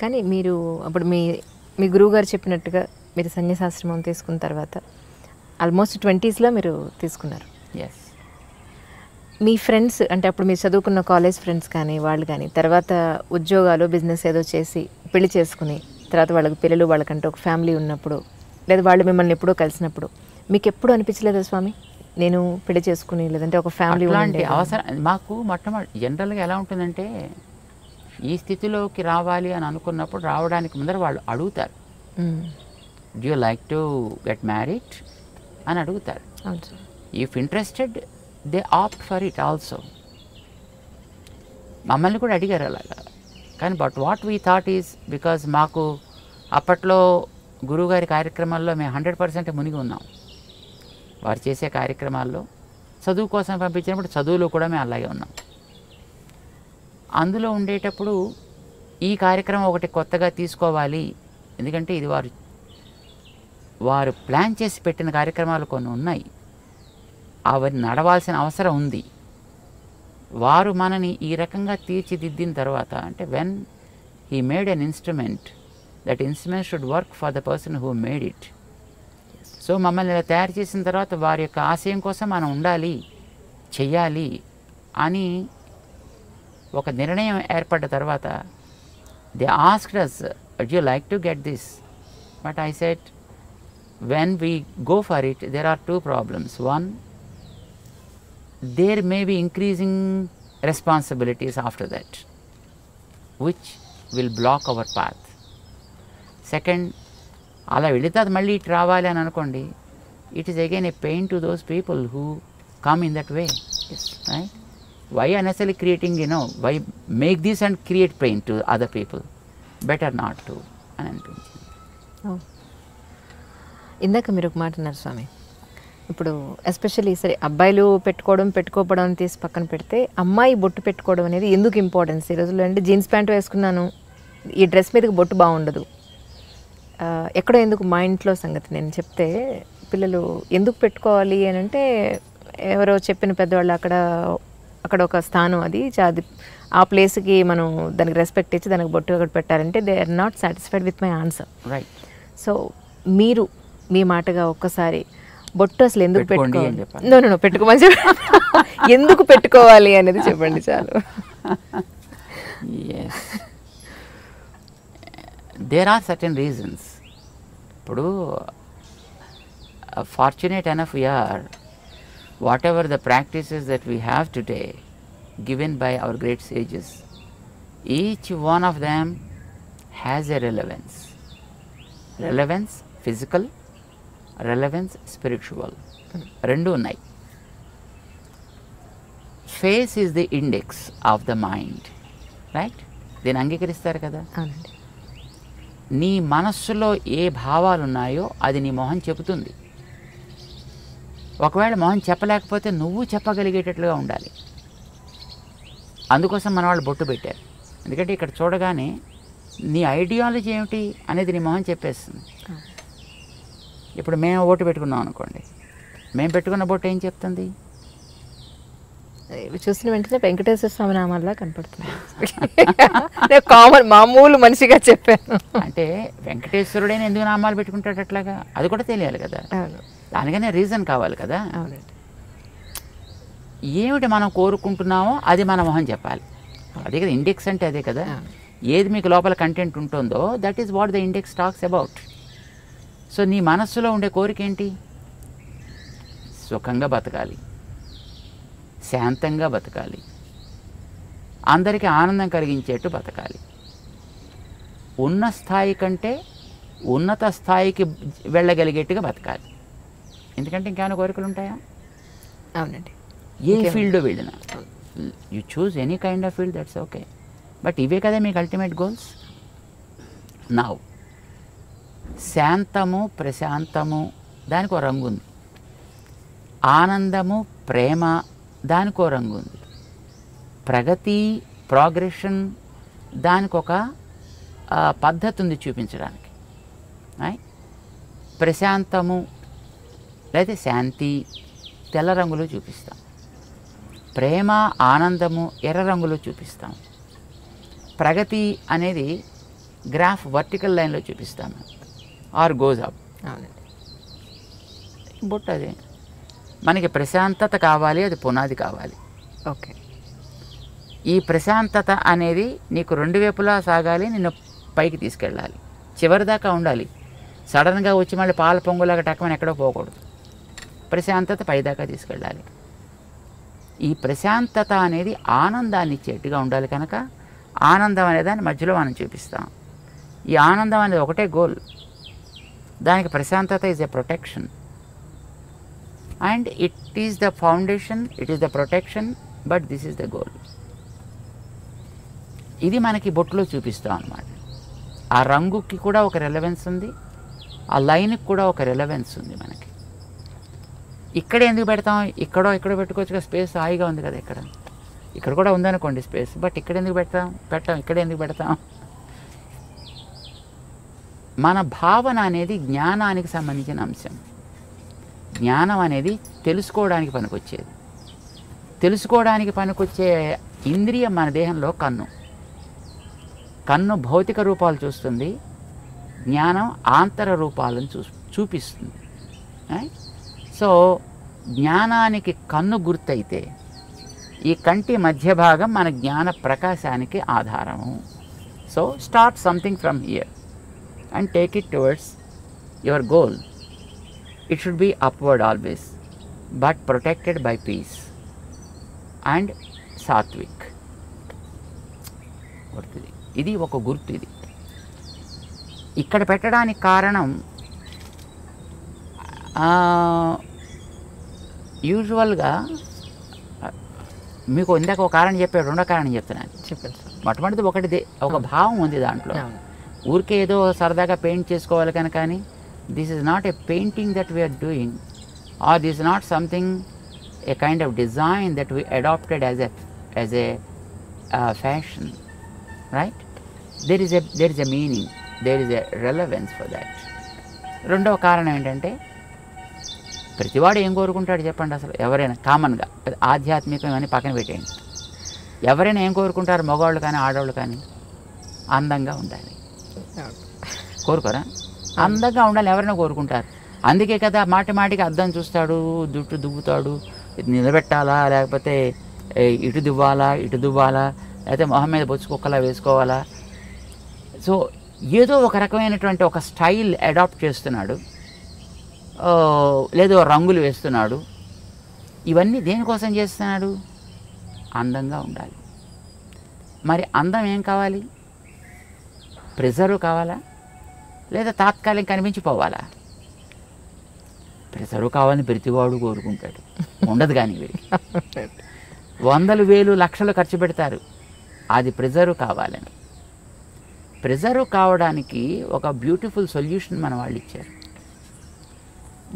కానీ మీరు అప్పుడు మీ గురువుగారు చెప్పినట్టుగా మీరు సన్యాసాశ్రమం తీసుకున్న తర్వాత ఆల్మోస్ట్ 20స్లో మీరు తీసుకున్నారు. ఎస్. మీ ఫ్రెండ్స్ అంటే అప్పుడు మీరు చదువుకున్న కాలేజ్ ఫ్రెండ్స్ కానీ వాళ్ళు కానీ తర్వాత ఉద్యోగాలు బిజినెస్ ఏదో చేసి పెళ్లి చేసుకుని తర్వాత వాళ్ళకి పిల్లలు వాళ్ళకంటే ఒక ఫ్యామిలీ ఉన్నప్పుడు లేదా వాళ్ళు మిమ్మల్ని ఎప్పుడో కలిసినప్పుడు మీకు ఎప్పుడు అనిపించలేదా స్వామి నేను పెళ్లి చేసుకుని లేదంటే ఒక ఫ్యామిలీ అలాంటి అవసరం మాకు మొట్టమొదటి జనరల్గా ఎలా ఉంటుందంటే ఈ స్థితిలోకి రావాలి అని అనుకున్నప్పుడు రావడానికి ముందర వాళ్ళు అడుగుతారు, do you like to get married అని అడుగుతారు. If interested they opt for it also. మమ్మల్ని కూడా అడిగారు అలాగా. కానీ but what we thought is because మాకు అప్పట్లో గురువుగారి కార్యక్రమాల్లో మేము 100% మునిగి ఉన్నాం. వారు చేసే కార్యక్రమాల్లో చదువు కోసం పంపించినప్పుడు చదువులో కూడా మేము అలాగే ఉన్నాం. అందులో ఉండేటప్పుడు ఈ కార్యక్రమం ఒకటి కొత్తగా తీసుకోవాలి, ఎందుకంటే ఇది వారు ప్లాన్ చేసి పెట్టిన కార్యక్రమాలు కొన్ని ఉన్నాయి, అవి నడవాల్సిన అవసరం ఉంది. వారు మనని ఈ రకంగా తీర్చిదిద్దిన తర్వాత అంటే when he made an instrument, that instrument should work for the person who made it. So మమ్మల్ని ఇలా తయారు చేసిన తర్వాత వారి యొక్క ఆశయం కోసం మనం ఉండాలి, చెయ్యాలి అని ఒక నిర్ణయం ఏర్పడ్డ తర్వాత they asked us, would you like to get this? But I said, when we go for it, there are two problems. One, there may be increasing responsibilities after that, which will block our path. Second, అలా వెళితే అది మళ్ళీ ఇటు రావాలి అని అనుకోండి, it is again a pain to those people who come in that way. Right? Why unnecessary creating, why make this and create pain to other people, better not to అని అనిపించింది. ఇందాక మీరు ఒక మాట అన్నారు స్వామి, ఇప్పుడు ఎస్పెషల్లీ సరే అబ్బాయిలు పెట్టుకోవడం తీసి పక్కన పెడితే అమ్మాయి బొట్టు పెట్టుకోవడం అనేది ఎందుకు ఇంపార్టెన్స్ ఈ రోజుల్లో అంటే జీన్స్ ప్యాంట్ వేసుకున్నాను ఈ డ్రెస్ మీదకి బొట్టు బాగుండదు, ఎక్కడో ఎందుకు మా ఇంట్లో సంగతి నేను చెప్తే పిల్లలు ఎందుకు పెట్టుకోవాలి అని అంటే ఎవరో చెప్పిన పెద్దవాళ్ళు అక్కడ ఒక స్థానం అది ఆ ప్లేస్కి మనం దానికి రెస్పెక్ట్ ఇచ్చి దానికి బొట్టు ఒకటి పెట్టాలంటే they are not satisfied with my answer. Right. So మీరు మీ మాటగా ఒక్కసారి బొట్టు అసలు ఎందుకు పెట్టుకోవాలి, పెట్టుకోమని చెప్పి ఎందుకు పెట్టుకోవాలి అనేది చెప్పండి చాలు. There are certain reasons. ఇప్పుడు fortunate enough we are, whatever the practices that we have today given by our great sages, each one of them has a relevance. Relevance physical, relevance spiritual. Rendu unnai. Face is the index of the mind. Right? దీన్ని అంగీకరిస్తారు కదా. నీ మనస్సులో ఏ భావాలు ఉన్నాయో అది నీ మొహం చెబుతుంది. ఒకవేళ మొహం చెప్పలేకపోతే నువ్వు చెప్పగలిగేటట్లుగా ఉండాలి. అందుకోసం మన వాళ్ళు బొట్టు పెట్టారు. ఎందుకంటే ఇక్కడ చూడగానే నీ ఐడియాలజీ ఏమిటి అనేది నీ మొహం చెప్పేస్తుంది. ఇప్పుడు మేము బొట్టు పెట్టుకున్నాం అనుకోండి, మేము పెట్టుకున్న బొట్టు ఏం చెప్తుంది? చూసిన వెంటనే వెంకటేశ్వర స్వామి నామాల్లా కనపడుతుంది. కామన్ మామూలు మనిషిగా చెప్పాను. అంటే వెంకటేశ్వరుడైన ఎందుకు నామాలు పెట్టుకుంటాడు అట్లాగా, అది కూడా తెలియాలి కదా. దానికనే రీజన్ కావాలి కదా. ఏమిటి మనం కోరుకుంటున్నామో అది మన మొహం చెప్పాలి. అదే కదా ఇండెక్స్ అంటే, అదే కదా. ఏది మీకు లోపల కంటెంట్ ఉంటుందో that is what the index talks about. So నీ మనస్సులో ఉండే కోరిక ఏంటి? సుఖంగా బతకాలి, శాంతంగా బతకాలి, అందరికీ ఆనందం కలిగించేట్టు బతకాలి, ఉన్న స్థాయి కంటే ఉన్నత స్థాయికి వెళ్ళగలిగేట్టుగా బతకాలి. ఎందుకంటే ఇంకేమైనా కోరికలు ఉంటాయా? అవునండి. ఏ ఫీల్డ్లో వెళ్ళినా you choose any kind of field, that's okay. But ఇవే కదా మీకు అల్టిమేట్ గోల్స్. నౌ శాంతము, ప్రశాంతము దానికి ఒక రంగు ఉంది, ఆనందము, ప్రేమ దానికి ఒక రంగు ఉంది, ప్రగతి, ప్రోగ్రెషన్ దానికి ఒక పద్ధతి ఉంది చూపించడానికి. ప్రశాంతము లేదా శాంతి తెల్ల రంగులో చూపిస్తాం, ప్రేమ, ఆనందము ఎర్ర రంగులో చూపిస్తాం, ప్రగతి అనేది గ్రాఫ్ వర్టికల్ లైన్లో చూపిస్తాము ఆర్ గోజ్ అప్. అవునండి. బొట్టు అదే మనకి ప్రశాంతత కావాలి, అది పునాది కావాలి. ఓకే. ఈ ప్రశాంతత అనేది నీకు రెండు వైపులా సాగాలి, నిన్ను పైకి తీసుకెళ్ళాలి, చివరిదాకా ఉండాలి. సడన్గా వచ్చి మళ్ళీ పాల పొంగులాగా టక్కమని ఎక్కడో పోకూడదు. ప్రశాంతత పైదాకా తీసుకెళ్ళాలి. ఈ ప్రశాంతత అనేది ఆనందాన్ని ఇచ్చేట్టుగా ఉండాలి కనుక ఆనందం అనే దాన్ని మధ్యలో మనం చూపిస్తాం. ఈ ఆనందం అనేది ఒకటే గోల్. దానికి ప్రశాంతత is a protection and it is the foundation, it is the protection, but this is the goal. ఇది మనకి బొట్టులో చూపిస్తాం అన్నమాట. ఆ రంగుకి కూడా ఒక రెలవెన్స్ ఉంది, ఆ లైన్కి కూడా ఒక రెలవెన్స్ ఉంది మనకి. ఇక్కడ ఎందుకు పెడతాం? ఇక్కడో పెట్టుకోవచ్చుగా, స్పేస్ హాయిగా ఉంది కదా. ఇక్కడ కూడా ఉందనుకోండి స్పేస్, బట్ ఇక్కడ ఎందుకు పెట్టాం ఇక్కడ ఎందుకు పెడతాం? మన భావన అనేది జ్ఞానానికి సంబంధించిన అంశం. జ్ఞానం అనేది తెలుసుకోవడానికి పనికొచ్చేది. తెలుసుకోవడానికి పనికొచ్చే ఇంద్రియం మన దేహంలో కన్ను. కన్ను భౌతిక రూపాలు చూస్తుంది, జ్ఞానం ఆంతర రూపాలను చూపిస్తుంది. సో జ్ఞానానికి కన్ను గుర్తయితే ఈ కంటి మధ్య భాగం మన జ్ఞాన ప్రకాశానికి ఆధారము. So start something from here and take it towards your goal. It should be upward always, but protected by peace and సాత్విక్. ఇది ఒక గుర్తు. ఇది ఇక్కడ పెట్టడానికి కారణం యూజువల్గా మీకు ఇందాక ఒక కారణం చెప్పాడు, రెండో కారణం చెప్తున్నాను. చెప్పండి. మొట్టమొదటిది ఒకటిదే, ఒక భావం ఉంది దాంట్లో. ఊరికే ఏదో సరదాగా పెయింట్ చేసుకోవాలి కనుక, కానీ this is not a painting that we are doing, or this not something a kind of design that we adapted as a fashion, right? there is a meaning, there is a relevance for that. రెండవ కారణం ఏంటంటే, ప్రతివాడు ఏం కోరుకుంటాడు చెప్పండి? అసలు ఎవరైనా కామన్గా ఆధ్యాత్మికం అని పక్కన పెట్టేయండి, ఎవరైనా ఏం కోరుకుంటారు? మగవాళ్ళు కానీ ఆడవాళ్ళు కానీ అందంగా ఉండాలి. కోరుకోరా? అందంగా ఉండాలి ఎవరైనా కోరుకుంటారు. అందుకే కదా మాటికి అద్దం చూస్తాడు, జుట్టు దువ్వుతాడు, నిలబెట్టాలా లేకపోతే ఇటు దువ్వాలా లేకపోతే మొహం మీద బొచ్చు కుక్కలా వేసుకోవాలా. సో ఏదో ఒక రకమైనటువంటి ఒక స్టైల్ అడాప్ట్ చేస్తున్నాడు, లేదో రంగులు వేస్తున్నాడు. ఇవన్నీ దేనికోసం చేస్తున్నాడు? అందంగా ఉండాలి. మరి అందం ఏం కావాలి? ప్రిజర్వ్ కావాలా లేదా తాత్కాలిక కనిపించిపోవాలా? ప్రిజర్వ్ కావాలని ప్రతివాడు కోరుకుంటాడు, ఉండదు. కానీ వీరికి వందలు వేలు లక్షలు ఖర్చు పెడతారు అది ప్రిజర్వ్ కావాలని. ప్రిజర్వ్ కావడానికి ఒక బ్యూటిఫుల్ సొల్యూషన్ మన వాళ్ళు ఇచ్చారు.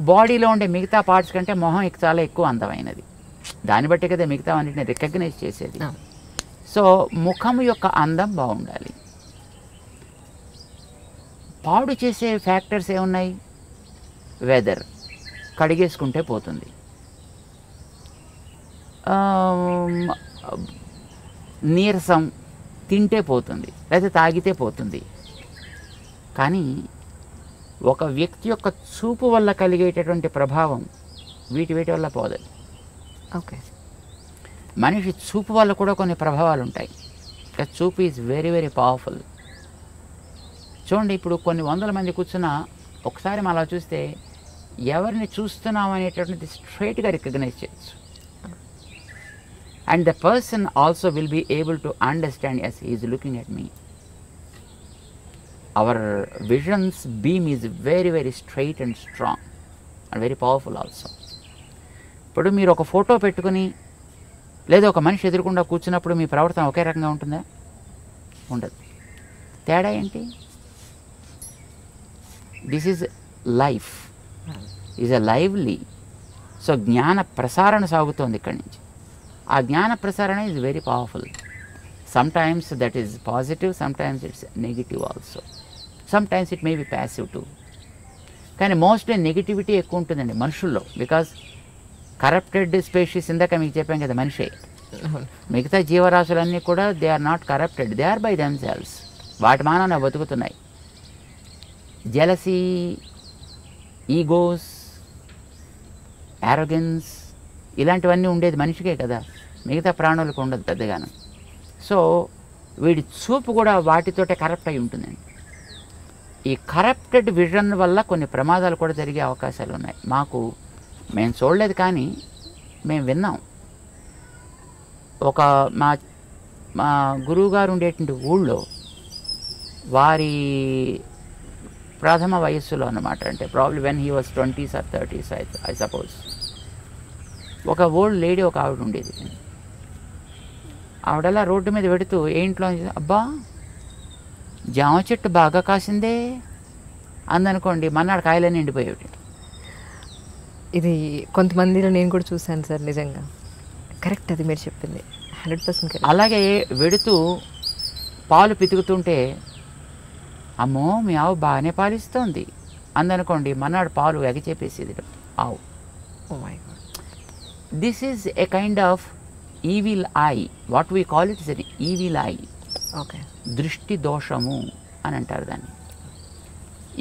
బాడీలో ఉండే మిగతా పార్ట్స్ కంటే మొహం చాలా ఎక్కువ అందమైనది. దాన్ని బట్టి కదా మిగతా అన్నిటిని రికగ్నైజ్ చేసేది. సో ముఖం యొక్క అందం బాగుండాలి. పాడు చేసే ఫ్యాక్టర్స్ ఏమున్నాయి? వెదర్, కడిగేసుకుంటే పోతుంది. నీరసం, తింటే పోతుంది, లేదా తాగితే పోతుంది. కానీ ఒక వ్యక్తి యొక్క చూపు వల్ల కలిగేటటువంటి ప్రభావం వీటి వల్ల పోదు. ఓకే. మనిషి చూపు వల్ల కూడా కొన్ని ప్రభావాలు ఉంటాయి. చూపు ఈజ్ వెరీ వెరీ పవర్ఫుల్. చూడండి, ఇప్పుడు కొన్ని వందల మంది కూర్చున్నా ఒకసారి మనం అలా చూస్తే ఎవరిని చూస్తున్నాం అనేటటువంటిది స్ట్రైట్గా రికగ్నైజ్ చేయొచ్చు. And the person also will be able to understand, yes, he is looking at me. Our vision's beam is very very straight and strong and very powerful also. ఇప్పుడు మీరు ఒక ఫోటో పెట్టుకుని లేదా ఒక మనిషి ఎదురుకుండా కూర్చున్నప్పుడు మీ ప్రవర్తన ఒకే రకంగా ఉంటుందా? ఉండదు. తేడా ఏంటి? This is life, is a lively. So జ్ఞాన ప్రసారణ సాగుతోంది ఇక్కడి నుంచి. ఆ జ్ఞాన ప్రసారణ is very powerful. Sometimes that is positive, sometimes it's negative also, sometimes it may be passive too. కానీ మోస్ట్లీ నెగిటివిటీ ఎక్కువ ఉంటుందండి మనుషుల్లో. బికాజ్ కరప్టెడ్ స్పీషీస్, ఇందాక మీకు చెప్పాం కదా, మనిషే. మిగతా జీవరాశులన్నీ కూడా they are not corrupted, they are by themselves. వాటి మానాన బతుకుతున్నాయి. జెలసీ, ఈగోస్, యారోగెన్స్ ఇలాంటివన్నీ ఉండేది మనిషికే కదా, మిగతా ప్రాణులకు ఉండదు పెద్దగాను. సో వీడి చూపు కూడా వాటితోటే కరప్ట్ అయి ఉంటుందండి. ఈ కరప్టెడ్ విజన్ వల్ల కొన్ని ప్రమాదాలు కూడా జరిగే అవకాశాలు ఉన్నాయి. మేము చూడలేదు కానీ మేము విన్నాం. ఒక మా గురువుగారు ఉండేటువంటి ఊళ్ళో వారి ప్రథమ వయస్సులో అన్నమాట, అంటే probably when he was 20s or 30s I suppose, ఒక ఓల్డ్ లేడీ ఒక ఆవిడ ఉండేది. ఆవిడలా రోడ్డు మీద పెడుతూ ఏ ఇంట్లో అబ్బా జామ చెట్టు బాగా కాసిందే అందనుకోండి, మన్నాడు కాయలన్నీ ఎండిపోయేవి. ఇది కొంతమందిలో నేను కూడా చూశాను సార్, నిజంగా కరెక్ట్ అది మీరు చెప్పింది 100% కరెక్ట్. అలాగే వెడుతూ పాలు పితుకుతుంటే అమ్మో మీ ఆవు బాగానే పాలిస్తోంది అందనుకోండి, మన్నాడు పాలు ఎగచేపేసేది ఆవు. Oh my God. This is a kind of evil eye, what we call it is an evil eye. Okay. దృష్టి దోషము అని అంటారు దాన్ని.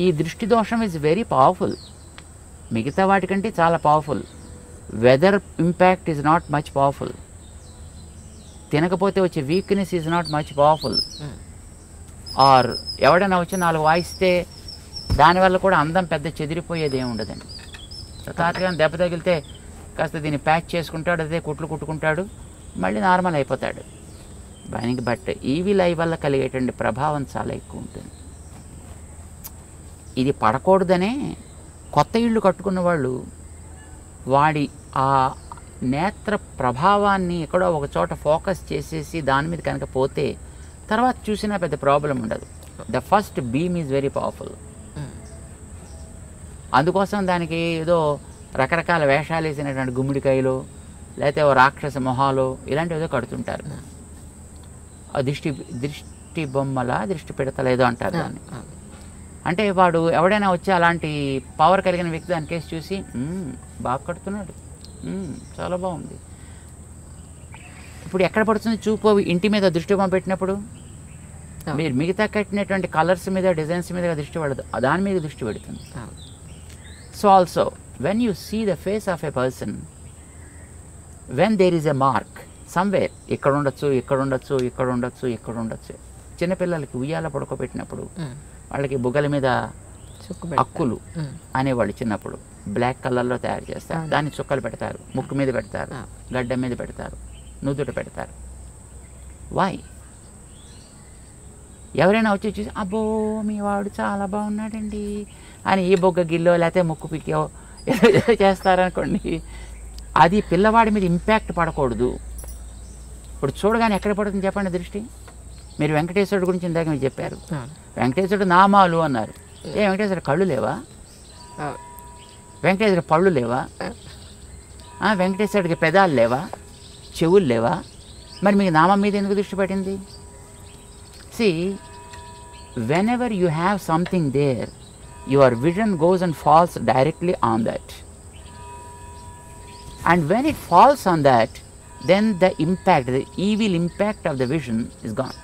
ఈ దృష్టి దోషం ఈజ్ వెరీ పవర్ఫుల్, మిగతా వాటికంటే చాలా powerful. Weather impact is not much powerful, తినకపోతే వచ్చే weakness is not much powerful. Or ఎవడైనా వచ్చి 4 వాయిస్తే దానివల్ల కూడా అందం పెద్ద చెదిరిపోయేది ఏమి ఉండదండి. తాతగా దెబ్బ తగిలితే కాస్త దీన్ని ప్యాచ్ చేసుకుంటాడు, అదే కుట్లు కుట్టుకుంటాడు, మళ్ళీ నార్మల్ అయిపోతాడు. దానికి బట్ ఈవిల్ ఐ వల్ల కలిగేటువంటి ప్రభావం చాలా ఎక్కువ ఉంటుంది. ఇది పడకూడదనే కొత్త ఇళ్ళు కట్టుకున్న వాళ్ళు వాడి ఆ నేత్ర ప్రభావాన్ని ఎక్కడో ఒక చోట ఫోకస్ చేసేసి దాని మీద కనుక పోతే తర్వాత చూసినా పెద్ద ప్రాబ్లం ఉండదు. The first beam is very powerful. అందుకోసం దానికి ఏదో రకరకాల వేషాలు వేసినటువంటి గుమ్మిడికాయలు లేకపోతే ఓ రాక్షస మొహాలు ఇలాంటివి ఏదో కడుతుంటారు. దృష్టి బొమ్మల దృష్టి పెడతలేదో అంటారు దాన్ని. అంటే వాడు ఎవడైనా వచ్చి అలాంటి పవర్ కలిగిన వ్యక్తి దాని కేసు చూసి బాగా కడుతున్నాడు, చాలా బాగుంది. ఇప్పుడు ఎక్కడ పడుతుంది చూపు? ఇంటి మీద దృష్టి బొమ్మ పెట్టినప్పుడు మీరు మిగతా కట్టినటువంటి కలర్స్ మీద డిజైన్స్ మీద దృష్టి పడదు, దాని మీద దృష్టి పెడుతుంది. So also when you see the face of a person, when there is a mark somewhere, ఇక్కడ ఉండొచ్చు, ఇక్కడ ఉండొచ్చు, ఇక్కడ ఉండొచ్చు, ఇక్కడ ఉండొచ్చు. చిన్నపిల్లలకి ఉయ్యాల పడుకోబెట్టినప్పుడు వాళ్ళకి బుగ్గల మీద అక్కులు అనేవాళ్ళు చిన్నప్పుడు బ్లాక్ కలర్లో తయారు చేస్తారు, దాన్ని చుక్కలు పెడతారు, ముక్కు మీద పెడతారు, గడ్డ మీద పెడతారు, నుదుట పెడతారు. వై? ఎవరైనా వచ్చి చూసి అబ్బో మీ వాడు చాలా బాగున్నాడండి అని ఈ బొగ్గ గిల్లో లేకపోతే ముక్కు పిక్కో ఏదో చేస్తారనుకోండి, అది పిల్లవాడి మీద ఇంపాక్ట్ పడకూడదు. ఇప్పుడు చూడగానే ఎక్కడ పడుతుంది చెప్పండి దృష్టి? మీరు వెంకటేశ్వరుడు గురించి ఇందాక మీరు చెప్పారు, వెంకటేశ్వరుడు నామాలు అన్నారు. వెంకటేశ్వరుడు కళ్ళు లేవా? వెంకటేశ్వరుడు పళ్ళు లేవా? వెంకటేశ్వరుడికి పెదాలు లేవా? చెవులు లేవా? మరి మీకు నామం మీద ఎందుకు దృష్టి పడింది? See, whenever you have something there, your vision goes and falls directly on that. And when it falls on that, then the impact, the evil impact of the vision is gone.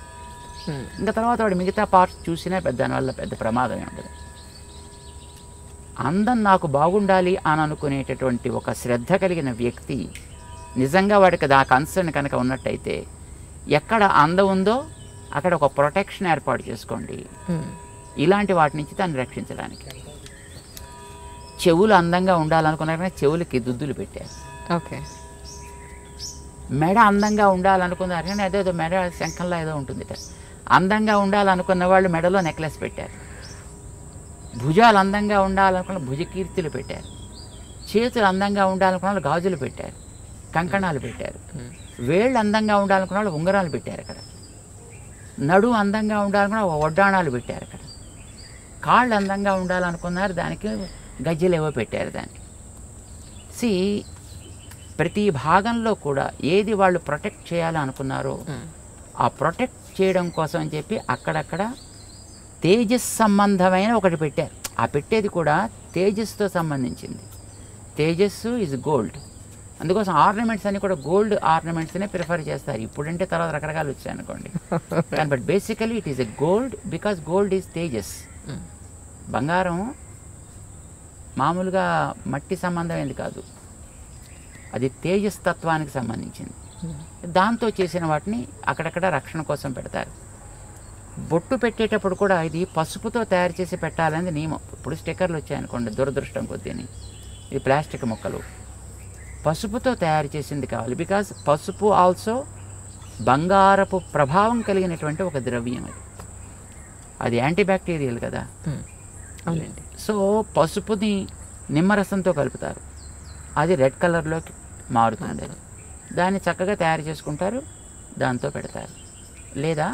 ఇంకా తర్వాత వాడు మిగతా parts చూసినా దానివల్ల పెద్ద ప్రమాదమే ఉండదు. అందం నాకు బాగుండాలి అని అనుకునేటటువంటి ఒక శ్రద్ధ కలిగిన వ్యక్తి నిజంగా వాడికి ఆ కన్సర్న్ కనుక ఉన్నట్టయితే ఎక్కడ అందం ఉందో అక్కడ ఒక ప్రొటెక్షన్ ఏర్పాటు చేసుకోండి ఇలాంటి వాటి నుంచి దాన్ని రక్షించడానికి. చెవులు అందంగా ఉండాలనుకున్నారనే చెవులకి దుద్దులు పెట్టారు. ఓకే. మెడ అందంగా ఉండాలనుకున్నారు కానీ అదేదో మెడ శంఖంలో ఏదో ఉంటుంది. అందంగా ఉండాలనుకున్న వాళ్ళు మెడలో నెక్లెస్ పెట్టారు. భుజాలు అందంగా ఉండాలనుకున్న భుజకీర్తులు పెట్టారు. చేతులు అందంగా ఉండాలనుకున్న వాళ్ళు గాజులు పెట్టారు, కంకణాలు పెట్టారు. వేళ్ళు అందంగా ఉండాలనుకున్న వాళ్ళు ఉంగరాలు పెట్టారు. అక్కడ నడు అందంగా ఉండాలనుకున్న వడ్డాణాలు పెట్టారు. అక్కడ కాళ్ళు అందంగా ఉండాలనుకున్నారు, దానికి గజ్జలు ఏవో పెట్టారు. దానికి ప్రతి భాగంలో కూడా ఏది వాళ్ళు ప్రొటెక్ట్ చేయాలని అనుకున్నారో ఆ ప్రొటెక్ట్ చేయడం కోసం అని చెప్పి అక్కడక్కడ తేజస్ సంబంధమైన ఒకటి పెట్టారు. ఆ పెట్టేది కూడా తేజస్తో సంబంధించింది. తేజస్సు ఈజ్ గోల్డ్, అందుకోసం ఆర్నమెంట్స్ అన్ని కూడా గోల్డ్ ఆర్నమెంట్స్నే ప్రిఫర్ చేస్తారు. ఇప్పుడంటే తర్వాత రకరకాలు వచ్చాయి అనుకోండి. కానీ but basically it is a gold because gold is Tejas. బంగారం మామూలుగా మట్టి సంబంధమైనది కాదు, అది తేజస్ తత్వానికి సంబంధించింది. దాంతో చేసిన వాటిని అక్కడక్కడ రక్షణ కోసం పెడతారు. బొట్టు పెట్టేటప్పుడు కూడా ఇది పసుపుతో తయారు చేసి పెట్టాలనేది నియమం. ఇప్పుడు స్టిక్కర్లు వచ్చాయనుకోండి, దురదృష్టం కొద్దిని, ఇది ప్లాస్టిక్ ముక్కలు, పసుపుతో తయారు చేసింది కావాలి. బికాజ్ పసుపు ఆల్సో బంగారపు ప్రభావం కలిగినటువంటి ఒక ద్రవ్యం. అది యాంటీబ్యాక్టీరియల్ కదా. అవునండి. సో పసుపుని నిమ్మరసంతో కలుపుతారు, అది రెడ్ కలర్లోకి మారుతుంది. దాన్ని చక్కగా తయారు చేసుకుంటారు, దాంతో పెడతారు. లేదా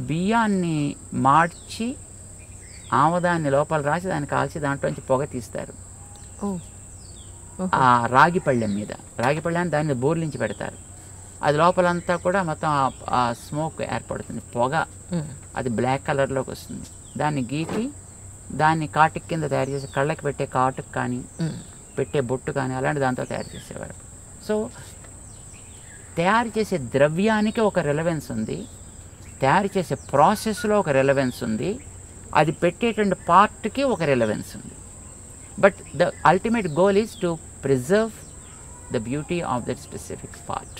బియ్యాన్ని మార్చి ఆమదాన్ని లోపల రాసి దాన్ని కాల్చి దాంట్లోంచి పొగ తీస్తారు. ఆ రాగి పళ్ళెం మీద, రాగి పళ్ళెం దాన్ని బోర్లించి పెడతారు. అది లోపలంతా కూడా మొత్తం ఆ స్మోక్ ఏర్పడుతుంది, పొగ, అది బ్లాక్ కలర్లోకి వస్తుంది. దాన్ని గీకి దాన్ని కాటుక్ కింద తయారు చేసి కళ్ళకి పెట్టే కాటుక్ కానీ పెట్టే బొట్టు కానీ అలాంటి దాంతో తయారు చేసేవారు. సో తయారు చేసే ద్రవ్యానికి ఒక రెలవెన్స్ ఉంది, తయారు చేసే ప్రాసెస్లో ఒక రెలవెన్స్ ఉంది, అది పెట్టేటువంటి పార్ట్కి ఒక రెలవెన్స్ ఉంది. But the ultimate goal is to preserve the beauty of that specific part.